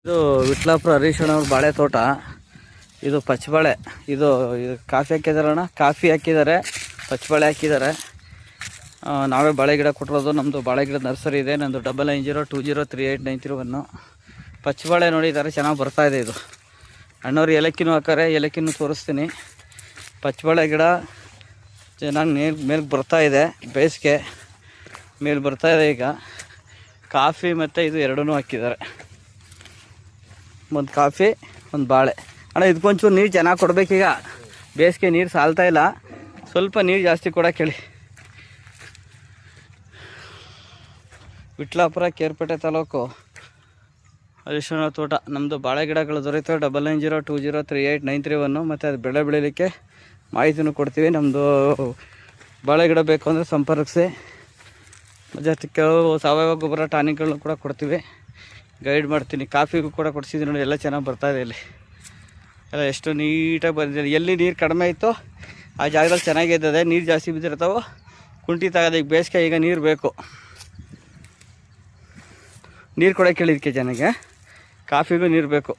ಇದು ವಿಟ್ಲಾಪುರ ಹರೀಶ್ ಅವ್ರ ಬಾಳೆ ತೋಟ. ಇದು ಪಚ್ಚಬಾಳೆ. ಇದು ಕಾಫಿ ಹಾಕಿದಾರಣ್ಣ, ಕಾಫಿ ಹಾಕಿದ್ದಾರೆ, ಪಚ್ಚಬಾಳೆ ಹಾಕಿದ್ದಾರೆ. ನಾವೇ ಬಾಳೆ ಗಿಡ ಕೊಟ್ಟಿರೋದು. ನಮ್ಮದು ಬಾಳೆ ಗಿಡದ ನರ್ಸರಿ ಇದೆ. ನಂದು 9902038931. ಪಚ್ಚಬಾಳೆ ನೋಡಿದ್ದಾರೆ, ಚೆನ್ನಾಗಿ ಬರ್ತಾಯಿದೆ. ಇದು ಅಣ್ಣವ್ರು ಏಲಕ್ಕಿನೂ ಹಾಕಾರೆ, ಏಲಕ್ಕಿನೂ ತೋರಿಸ್ತೀನಿ. ಪಚ್ಚಬಾಳೆ ಗಿಡ ಚೆನ್ನಾಗಿ ಮೇಲೆ ಬರ್ತಾಯಿದೆ, ಬೇಸಿಗೆ ಮೇಲೆ ಬರ್ತಾಯಿದೆ. ಈಗ ಕಾಫಿ ಮತ್ತು ಇದು ಎರಡೂ ಹಾಕಿದ್ದಾರೆ. ಒಂದು ಕಾಫಿ, ಒಂದು ಬಾಳೆ. ಅಣ್ಣ ಇದಕ್ಕೊಂಚೂರು ನೀರು ಚೆನ್ನಾಗಿ ಕೊಡಬೇಕೀಗ, ಬೇಸಿಗೆ ನೀರು ಸಾಲ್ತಾ ಇಲ್ಲ, ಸ್ವಲ್ಪ ನೀರು ಜಾಸ್ತಿ ಕೊಡೋಕೆ ಹೇಳಿ. ವಿಟ್ಲಾಪುರ ಕೇರ್ಪೇಟೆ ತಾಲೂಕು ಹರೀಶ್ವರ ತೋಟ. ನಮ್ಮದು ಬಾಳೆ ಗಿಡಗಳು ದೊರೆಯುತ್ತವೆ. 9902038931. ಮತ್ತು ಅದು ಬೆಳೆ ಬೆಳೀಲಿಕ್ಕೆ ಮಾಹಿತಿನೂ ಕೊಡ್ತೀವಿ. ನಮ್ಮದು ಬಾಳೆ ಗಿಡ ಬೇಕು ಅಂದರೆ ಸಂಪರ್ಕಿಸಿ. ಮತ್ತು ಕೆಲವು ಸಾವಯವ ಗೊಬ್ಬರ ಟಾನಿಕ್ಗಳನ್ನು ಕೂಡ ಕೊಡ್ತೀವಿ, ಗೈಡ್ ಮಾಡ್ತೀನಿ. ಕಾಫಿಗೂ ಕೂಡ ಕೊಡಿಸಿದ್ದೀನಿ ನೋಡಿ, ಎಲ್ಲ ಚೆನ್ನಾಗಿ ಬರ್ತಾಯಿದೆ. ಇಲ್ಲಿ ಎಲ್ಲ ಎಷ್ಟು ನೀಟಾಗಿ ಬಂದಿದೆ. ಎಲ್ಲಿ ನೀರು ಕಡಿಮೆ ಇತ್ತು ಆ ಜಾಗದಲ್ಲಿ ಚೆನ್ನಾಗಿರ್ತದೆ. ನೀರು ಜಾಸ್ತಿ ಬಿದ್ದಿರ್ತಾವೆ, ಕುಂಠಿತ ಆಗೋದು. ಈಗ ಬೇಸಿಗೆ, ಈಗ ನೀರು ಬೇಕು. ನೀರು ಕೊಡೋಕೆ ಹೇಳಿದಕ್ಕೆ ಜನಕ್ಕೆ, ಕಾಫಿಗೂ ನೀರು ಬೇಕು.